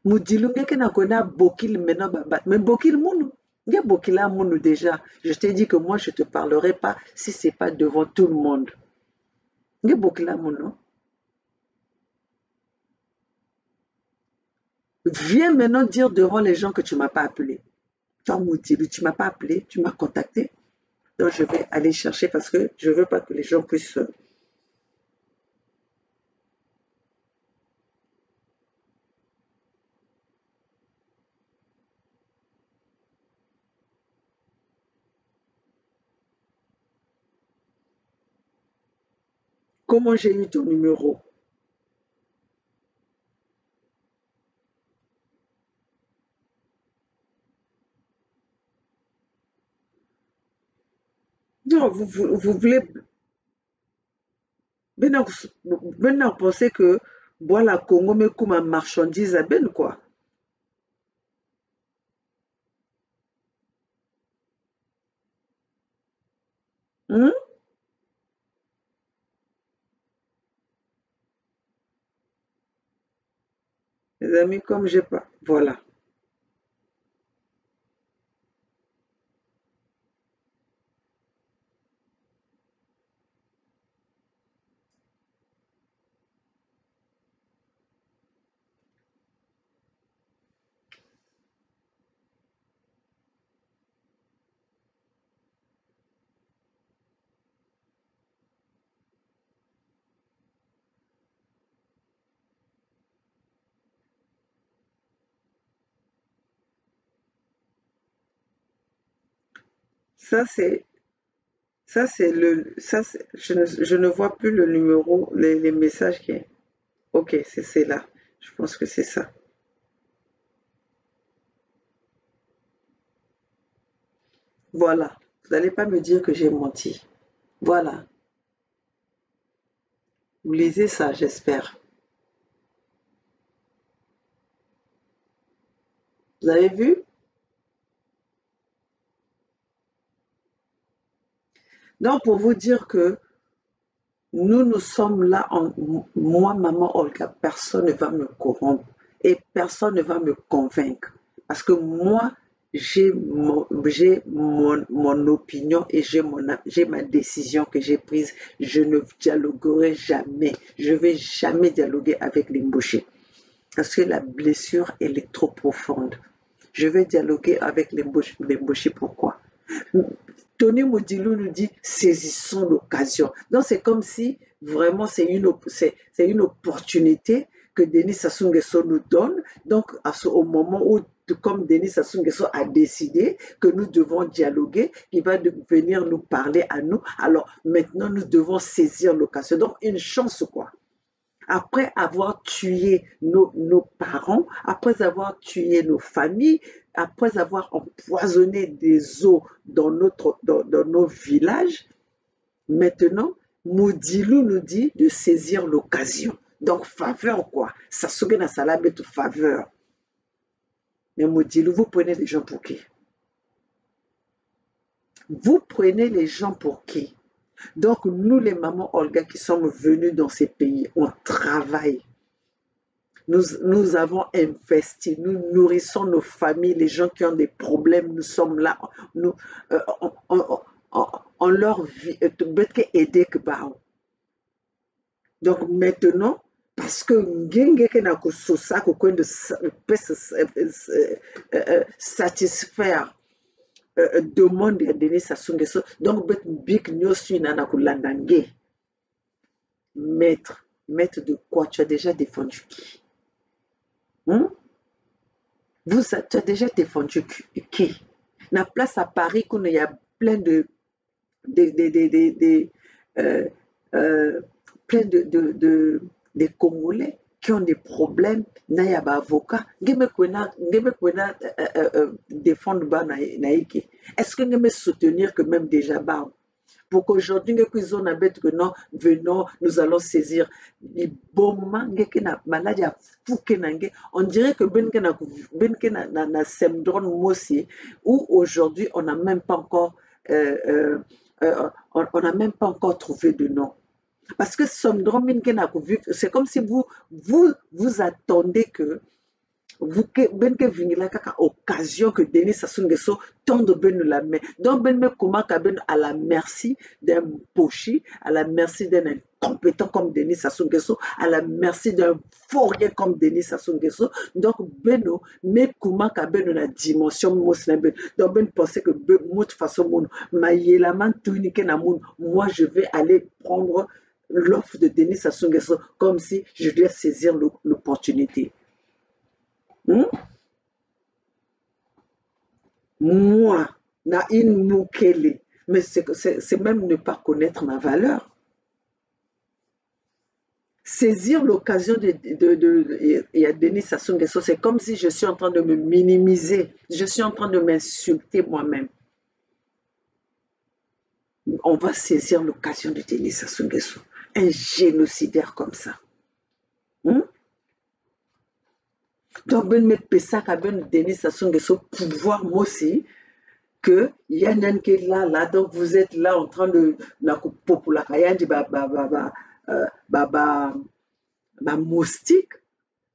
Mudilu ngeke na kona bokil maintenant baba. Mais bokil munu. Nge bokila munu déjà. Je t'ai dit que moi je te parlerai pas si c'est pas devant tout le monde. Nge bokila munu. Viens maintenant dire devant les gens que tu m'as pas appelé. Toi Mudilu, tu m'as pas appelé, tu m'as contacté. Donc je vais aller chercher parce que je veux pas que les gens puissent. Comment j'ai eu ton numéro? Non, vous voulez. Maintenant, pensez que voilà, Congo me comme un marchandise à ben quoi. Hein? Les amis, comme j'ai pas. Voilà. Ça, c'est. Je ne vois plus le numéro, les messages qui. Ok, c'est là. Je pense que c'est ça. Voilà. Vous n'allez pas me dire que j'ai menti. Voilà. Vous lisez ça, j'espère. Vous avez vu? Donc, pour vous dire que nous sommes là, moi, maman Olga, personne ne va me corrompre et personne ne va me convaincre. Parce que moi, j'ai mon opinion et j'ai ma décision que j'ai prise. Je ne dialoguerai jamais. Je ne vais jamais dialoguer avec les Mbouchés. Parce que la blessure, elle est trop profonde. Je vais dialoguer avec les Mbouchés. Pourquoi? Tony Modilou nous dit saisissons l'occasion. Donc c'est comme si vraiment c'est une opportunité que Denis Sassou Nguesso nous donne. Donc au moment où, comme Denis Sassou Nguesso a décidé que nous devons dialoguer, il va venir nous parler à nous. Alors maintenant nous devons saisir l'occasion. Donc une chance quoi. après avoir tué nos parents, après avoir tué nos familles, après avoir empoisonné des eaux dans nos villages, maintenant, Moudilou nous dit de saisir l'occasion. Donc, faveur quoi. Ça se gagne à Salabet faveur. Mais Moudilou, vous prenez les gens pour qui? Vous prenez les gens pour qui? Donc, nous, les mamans Olga qui sommes venus dans ces pays, on travaille. Nous avons investi, nous nourrissons nos familles, les gens qui ont des problèmes, nous sommes là, nous, on leur vit, aider que bah. Donc maintenant, parce que satisfaire demande ya Denis Sassou Nguesso, donc big news maître de quoi? Tu as déjà défendu qui? Tu as déjà défendu qui? La place à Paris, il y a plein plein de Congolais qui ont des problèmes, n'aya ba avocat, défendre ba naïki. Est-ce que nous soutenir que même déjà ba? Pour qu'aujourd'hui, que non, venons, nous allons saisir. On dirait que na syndrome aussi, où aujourd'hui, on n'a même pas encore on n'a même pas encore trouvé de nom. Parce que syndrome, c'est comme si vous attendez que vous occasion que Denis Sassou Nguesso tende la main. Donc comment à la merci d'un pochi, à la merci d'un incompétent comme Denis Sassou Nguesso, à la merci d'un fourrier comme Denis Sassou Nguesso. Donc beno mais comment la dimension muslim. Donc penser que de toute façon moi je vais aller prendre l'offre de Denis Sassou Nguesso comme si je devais saisir l'opportunité. Moi, Naïn Moukele, mais c'est même ne pas connaître ma valeur. Saisir l'occasion il y a Denis Sassou Nguesso, c'est comme si je suis en train de me minimiser, je suis en train de m'insulter moi-même. On va saisir l'occasion de Denis Sassou Nguesso, un génocidaire comme ça. Donc, ben Denis Sassou Nguesso pouvoir moi aussi que Yann qui est là, donc vous êtes là en train de la population moustique.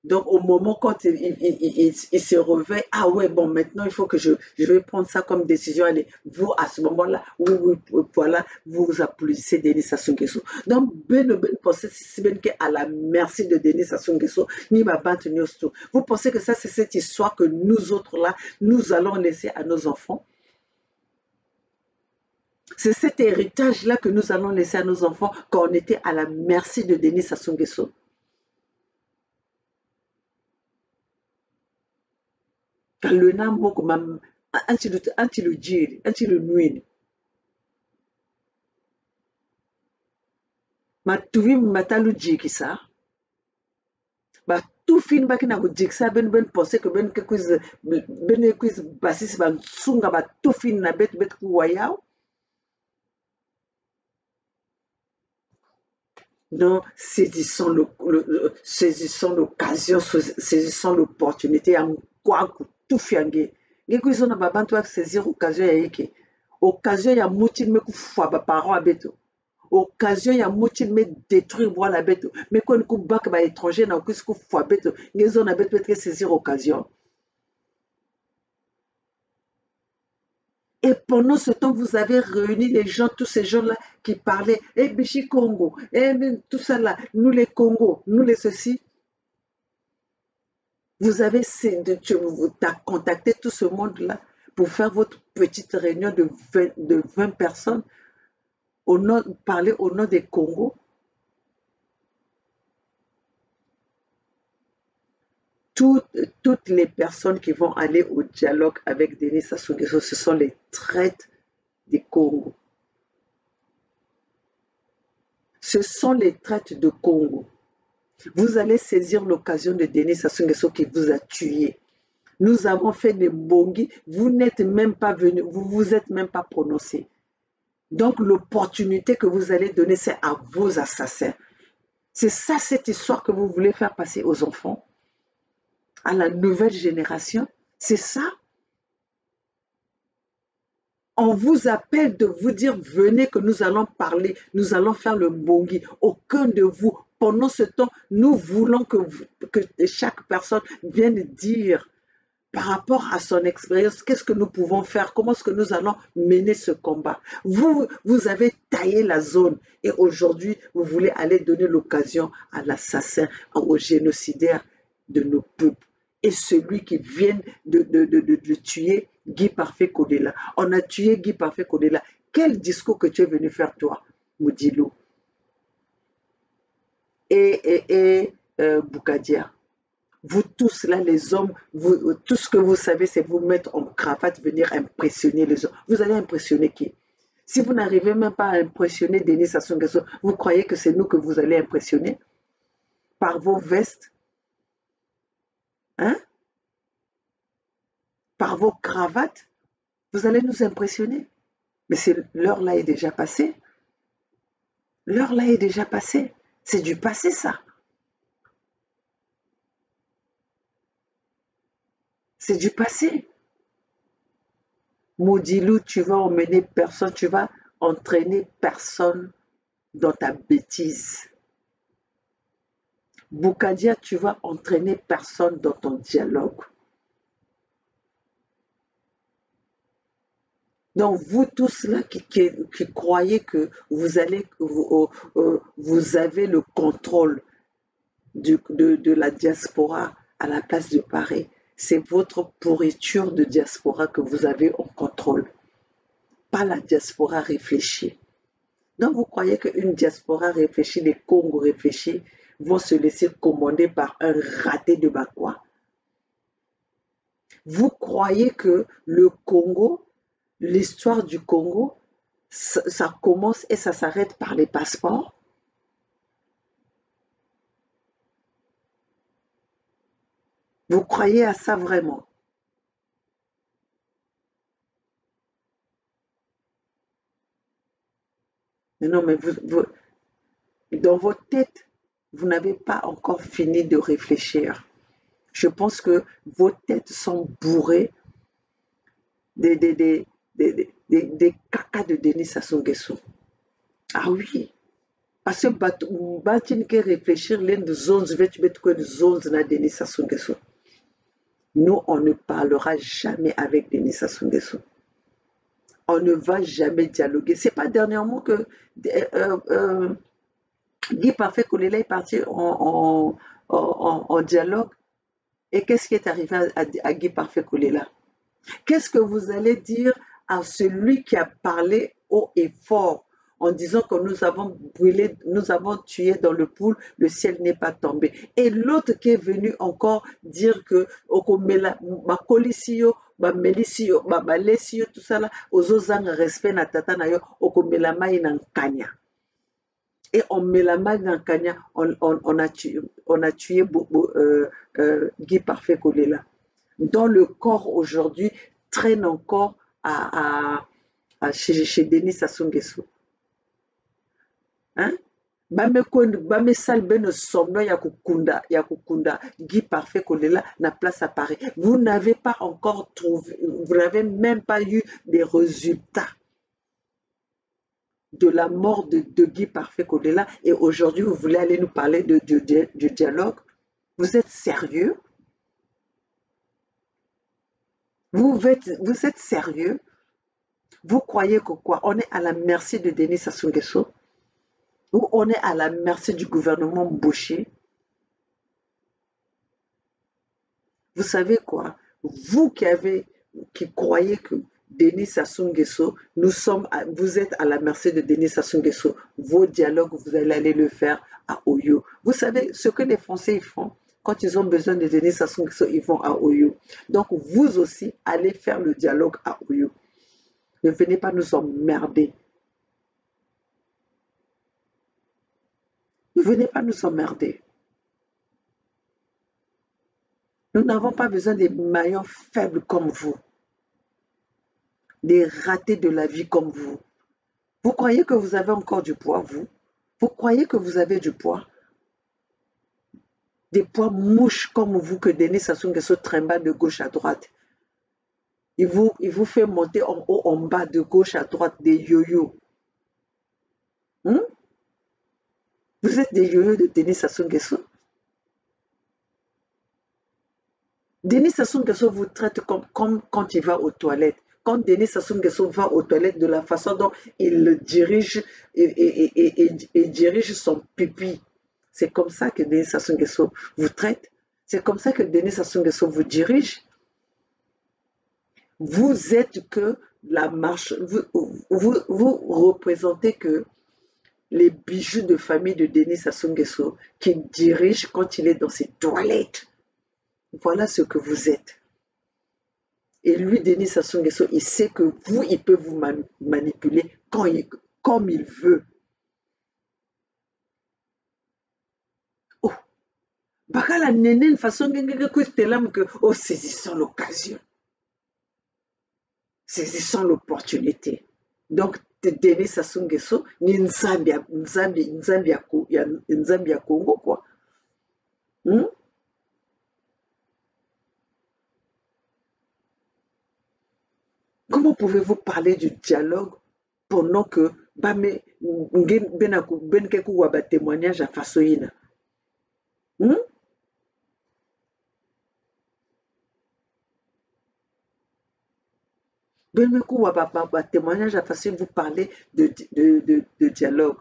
Donc au moment quand il se réveille, ah ouais bon maintenant il faut que je vais prendre ça comme décision. Allez, vous à ce moment-là, oui, voilà, vous applaudissez Denis Sassou Nguesso. Donc ben pensez si ben que à la merci de Denis Sassou Nguesso ni ma bande tout. Vous pensez que ça c'est cette histoire que nous autres là nous allons laisser à nos enfants? C'est cet héritage là que nous allons laisser à nos enfants quand on était à la merci de Denis Sassou Nguesso. Le nom moko mam anti le dire, anti le nuire. Ma tuvi matalu jiki ça. Ba tout fin ba kina ko jiksa ben penser que ben que quiz basis ba sunga ba tout fin na bet ku wayao. Non, saisissons l'occasion, saisissons l'opportunité à quoi tout fiangue. Ngekuizo na babantu à saisir occasion ya yeke. Occasion ya mouti me kufwa ba parents abeto. Occasion ya mouti me détruire moi la bête. Mais quand on coupe bac ba étranger na kuis kufwa beto. Ngezo na beto peut saisir occasion. Et pendant ce temps, vous avez réuni les gens, tous ces gens-là qui parlaient, eh, Bichi Congo, eh, tout ça là, nous les Congo, nous les ceci. Vous avez contacté tout ce monde-là pour faire votre petite réunion de 20 personnes, parler au nom des Congo. Toutes les personnes qui vont aller au dialogue avec Denis Sassou Nguesso, ce sont les traîtres du Congo. Ce sont les traîtres de Congo. Vous allez saisir l'occasion de Denis Sassou Nguesso qui vous a tué. Nous avons fait des bongi, vous n'êtes même pas venu, vous vous êtes même pas prononcé. Donc l'opportunité que vous allez donner, c'est à vos assassins. C'est ça cette histoire que vous voulez faire passer aux enfants, à la nouvelle génération. C'est ça. On vous appelle de vous dire, venez que nous allons parler, nous allons faire le bongi. Aucun de vous, pendant ce temps, nous voulons que chaque personne vienne dire par rapport à son expérience, qu'est-ce que nous pouvons faire, comment est-ce que nous allons mener ce combat. Vous avez taillé la zone et aujourd'hui, vous voulez aller donner l'occasion à l'assassin, au génocidaire de nos peuples. Et celui qui vient de tuer Guy Parfait Kodela. On a tué Guy Parfait Kodela. Quel discours que tu es venu faire, toi, Moudilou et Boukadia? Vous tous là, les hommes, tout ce que vous savez, c'est vous mettre en cravate, venir impressionner les hommes. Vous allez impressionner qui? Si vous n'arrivez même pas à impressionner Denis Sassou Nguesso, vous croyez que c'est nous que vous allez impressionner? Par vos vestes? Hein? Par vos cravates? Vous allez nous impressionner? Mais l'heure là est déjà passée. L'heure là est déjà passée. C'est du passé, ça. C'est du passé. Maudilou, tu vas emmener personne, tu vas entraîner personne dans ta bêtise. Boukadia, tu vas entraîner personne dans ton dialogue. Donc, vous tous là qui croyez que vous avez le contrôle de la diaspora à la place de Paris, c'est votre pourriture de diaspora que vous avez en contrôle, pas la diaspora réfléchie. Donc, vous croyez qu'une diaspora réfléchie, les Congos réfléchis, vont se laisser commander par un raté de Bakwa? Vous croyez que le Congo, l'histoire du Congo, ça commence et ça s'arrête par les passeports? Vous croyez à ça vraiment? Mais non, mais dans votre tête, vous n'avez pas encore fini de réfléchir. Je pense que vos têtes sont bourrées des cacas de Denis Sassou Nguesso. Ah oui, parce que tu peux réfléchir l'un des zones, je vais te mettre quoi de zones na Denis Sassou Nguesso. Nous, on ne parlera jamais avec Denis Sassou Nguesso. On ne va jamais dialoguer. C'est pas dernièrement que Guy Parfait Kolela est parti en dialogue. Et qu'est-ce qui est arrivé à Guy Parfait Kolela? Qu'est-ce que vous allez dire à celui qui a parlé haut et fort en disant que nous avons brûlé, nous avons tué dans le pool, le ciel n'est pas tombé? Et l'autre qui est venu encore dire que ma colisio, ma melisio, ma balesio, tout ça là, aux ozang respect na tata na yo, okomela mai na nkanya. Et on met la main dans Kanya, on a tué Guy Parfait Kolela. Dont le corps aujourd'hui traîne encore chez Denis Sassou Nguesso. Hein? Bame salbe no somno ya kukunda Guy Parfait Kolela na place à Paris. Vous n'avez pas encore trouvé, vous n'avez même pas eu des résultats de la mort de Guy Parfait Kolela et aujourd'hui vous voulez aller nous parler du dialogue? Vous êtes sérieux? Vous êtes sérieux? Vous croyez que quoi? On est à la merci de Denis Sassou Nguesso? Ou on est à la merci du gouvernement Mbouchi? Vous savez quoi? Vous qui croyez que Denis Sassou Nguesso, vous êtes à la merci de Denis Sassou Nguesso. Vos dialogues, vous allez aller le faire à Oyo. Vous savez ce que les Français font? Quand ils ont besoin de Denis Sassou Nguesso, ils vont à Oyo. Donc vous aussi, allez faire le dialogue à Oyo. Ne venez pas nous emmerder. Ne venez pas nous emmerder. Nous n'avons pas besoin des maillons faibles comme vous, des ratés de la vie comme vous. Vous croyez que vous avez encore du poids, vous? Vous croyez que vous avez du poids? Des poids mouches comme vous que Denis Sassou Nguesso trimballe de gauche à droite. Il vous fait monter en haut, en bas, de gauche à droite, des yo-yo. Vous êtes des yo-yo de Denis Sassou Nguesso. Denis Sassou Nguesso vous traite comme quand il va aux toilettes. Quand Denis Sassou Nguesso va aux toilettes, de la façon dont il dirige et dirige son pipi, c'est comme ça que Denis Sassou Nguesso vous traite. C'est comme ça que Denis Sassou Nguesso vous dirige. Vous êtes que la marche, vous représentez que les bijoux de famille de Denis Sassou Nguesso qu'il dirige quand il est dans ses toilettes. Voilà ce que vous êtes. Et lui, Denis Sassou Nguesso, il sait que vous, il peut vous manipuler comme il veut. Oh, bakala nene une façon que oh, saisissons l'occasion. Saisissons l'opportunité. Donc, Denis Sassou Nguesso, ni Nzambi ya Congo, quoi. Comment pouvez-vous parler du dialogue pendant que témoignage à Fasoïna? Témoignage à Fasoïna, vous parlez de dialogue.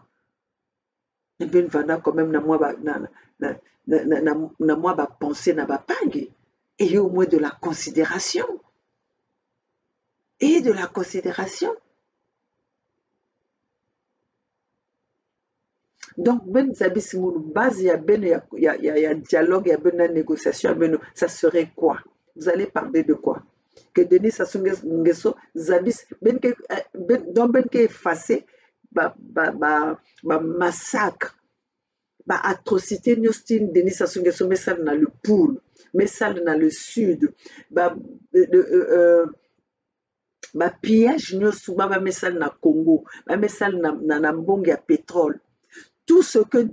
Ben vana quand même na moi penser na bapangi. Et au moins de la considération. Et de la considération. Donc, ben zabis base, il y a dialogue, il y a ben négociation, ça serait quoi? Vous allez parler de quoi? Que Denis Sassou Nguesso zabis ben ke effacé massacre, atrocité nyostine Denis Sassou Nguesso mais ça dans le poule, mais ça dans le sud, pillage nyonso bamesala na Congo, bamesala na mbongo ya pétrole. Tout ce que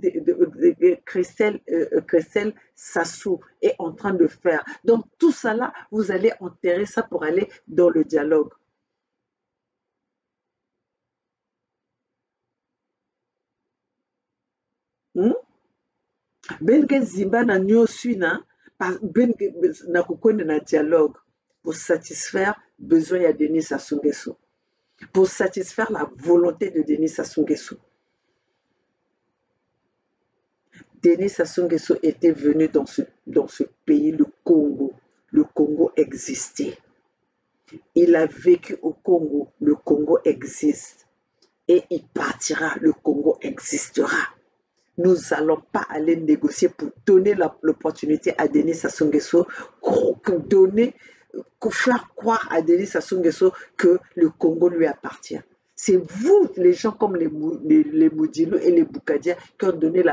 Christelle Sassou est en train de faire. Donc tout ça là, vous allez enterrer ça pour aller dans le dialogue. Benke Zimba na nyosui na kukonde na dialogue pour satisfaire besoin ya Denis Sassou Nguesso, pour satisfaire la volonté de Denis Sassou Nguesso. Denis Sassou Nguesso était venu dans ce pays, le Congo. Le Congo existait. Il a vécu au Congo. Le Congo existe. Et il partira. Le Congo existera. Nous n'allons pas aller négocier pour donner l'opportunité à Denis Sassou Nguesso, faire croire à Denis Sassou Nguesso que le Congo lui appartient. C'est vous, les gens comme les Moudilou et les Boukadia, qui ont donné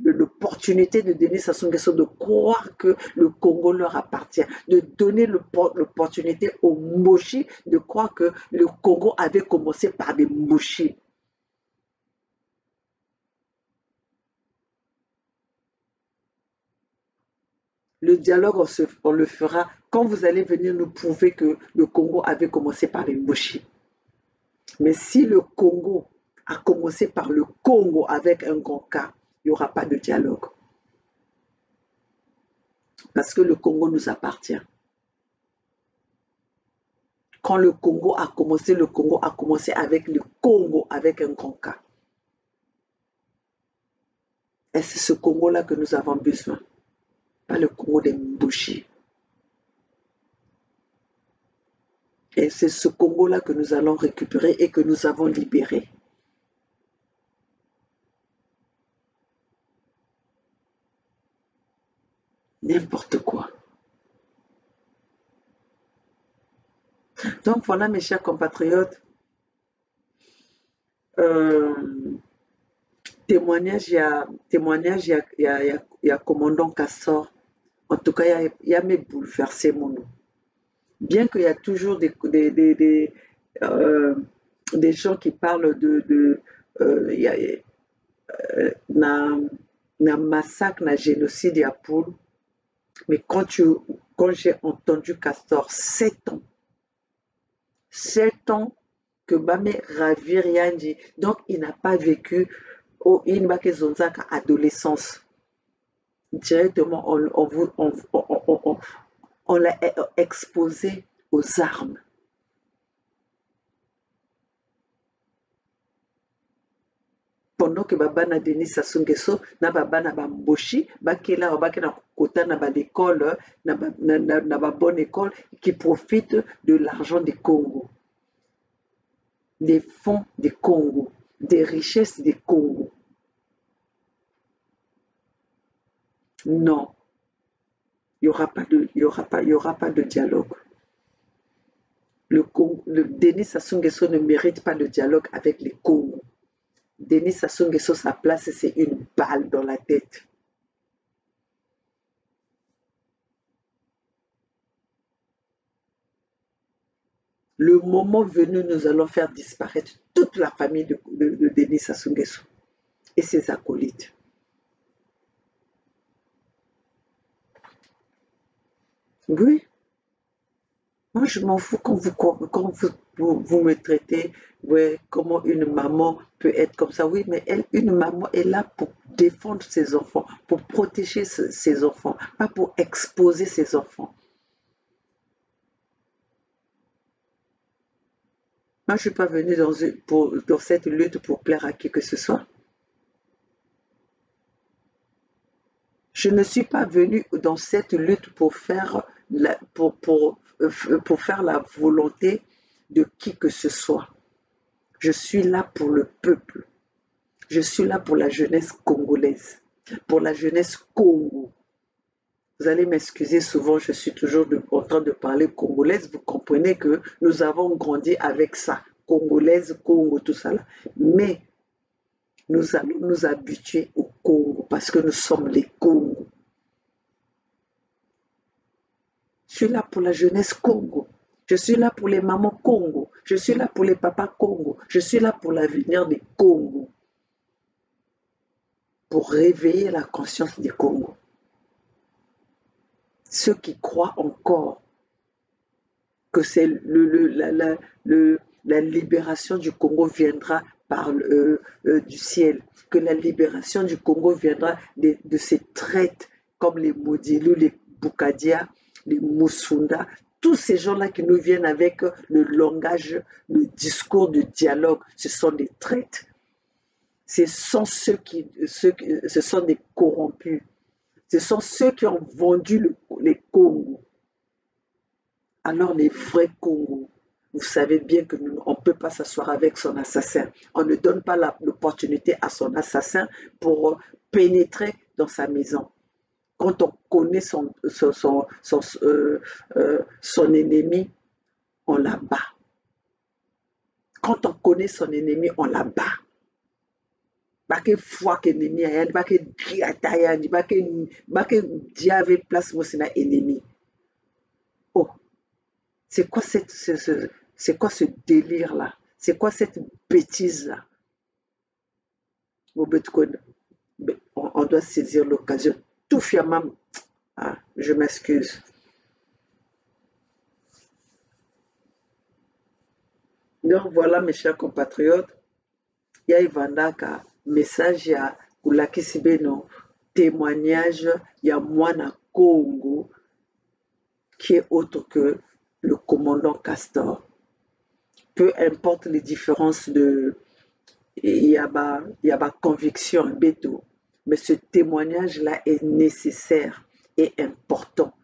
l'opportunité de Denis Sassou Nguesso de croire que le Congo leur appartient, de donner l'opportunité aux Moshi de croire que le Congo avait commencé par des Moshi. Le dialogue, on le fera quand vous allez venir nous prouver que le Congo avait commencé par les Moshi. Mais si le Congo a commencé par le Congo avec un grand K, il n'y aura pas de dialogue. Parce que le Congo nous appartient. Quand le Congo a commencé avec le Congo avec un grand K. Et c'est ce Congo-là que nous avons besoin. Pas le Congo des Mbushi. Et c'est ce Congo-là que nous allons récupérer et que nous avons libéré. N'importe quoi. Donc voilà mes chers compatriotes, témoignage, il y a commandant Cassor En tout cas, il y a mes bouleversé mon nom. Bien qu'il y a toujours des gens qui parlent il y a, na, na massacre, na génocide, il y a pour, mais quand j'ai entendu Castor, 7 ans que Bame ravir Yandi, donc il n'a pas vécu au Inbake Zonzaka adolescence. Directement, on l'a exposé aux armes. Pendant que babana Denis Sassou Nguesso na babana bamboshi bakela kota na ba l'école na ba bonne école qui profite de l'argent du Congo, des fonds du Congo, des richesses du Congo. Non, il y aura pas de dialogue. Le Denis Sassou Nguesso ne mérite pas le dialogue avec les Congo. Denis Sassou Nguesso, sa place, c'est une balle dans la tête. Le moment venu, nous allons faire disparaître toute la famille de Denis Sassou Nguesso et ses acolytes. Oui. Moi, je m'en fous quand vous me traitez, ouais, comment une maman peut être comme ça. Oui, mais une maman est là pour défendre ses enfants, pour protéger ses enfants, pas pour exposer ses enfants. Moi, je ne suis pas venue dans cette lutte pour plaire à qui que ce soit. Je ne suis pas venue dans cette lutte pour faire faire la volonté de qui que ce soit. Je suis là pour le peuple. Je suis là pour la jeunesse congolaise, pour la jeunesse Congo. Vous allez m'excuser, souvent je suis toujours en train de parler congolaise. Vous comprenez que nous avons grandi avec ça, congolaise, Congo, tout ça là. Mais nous allons nous habituer au Congo parce que nous sommes les Congos. Je suis là pour la jeunesse Congo. Je suis là pour les mamans Congo. Je suis là pour les papas Congo. Je suis là pour l'avenir des Congo. Pour réveiller la conscience des Congo. Ceux qui croient encore que c'est la libération du Congo viendra du ciel, que la libération du Congo viendra de ces traites comme les Modilu, les Bukadia, les Musunda, tous ces gens-là qui nous viennent avec le langage, le discours de dialogue, ce sont des traites. Ce sont ce sont des corrompus. Ce sont ceux qui ont vendu les Congos. Alors les vrais Congos, vous savez bien qu'on ne peut pas s'asseoir avec son assassin. On ne donne pas l'opportunité à son assassin pour pénétrer dans sa maison. Quand on connaît son ennemi, on la bat. Quand on connaît son ennemi, on la bat. Bake fois qu'ennemi a yann, bake diata yann, bake diave place moi c'est un ennemi. Oh, c'est quoi ce délire là? C'est quoi cette bêtise là? On doit saisir l'occasion. Tout fiamment. Ah, je m'excuse. Donc voilà mes chers compatriotes, il y a Ivandaka, message ya Kulakisi Beno, témoignage, il y a Mwana Congo qui est autre que le commandant Castor. Peu importe les différences il y a ma conviction, Beto, mais ce témoignage-là est nécessaire et important.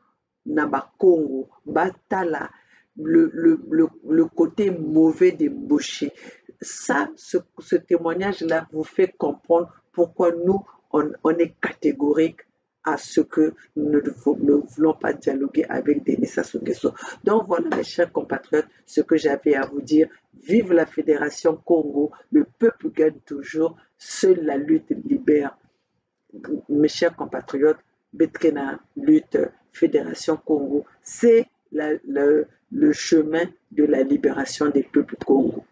Naba Congo, Batala, le côté mauvais des Mboshi. Ça, ce témoignage-là vous fait comprendre pourquoi nous, on est catégorique à ce que nous ne voulons pas dialoguer avec Denis Sassou Nguesso. Donc voilà mes chers compatriotes, ce que j'avais à vous dire. Vive la Fédération Congo, le peuple gagne toujours, seule la lutte libère. Mes chers compatriotes, Betkena Lutte Fédération Congo, c'est le chemin de la libération des peuples Congo.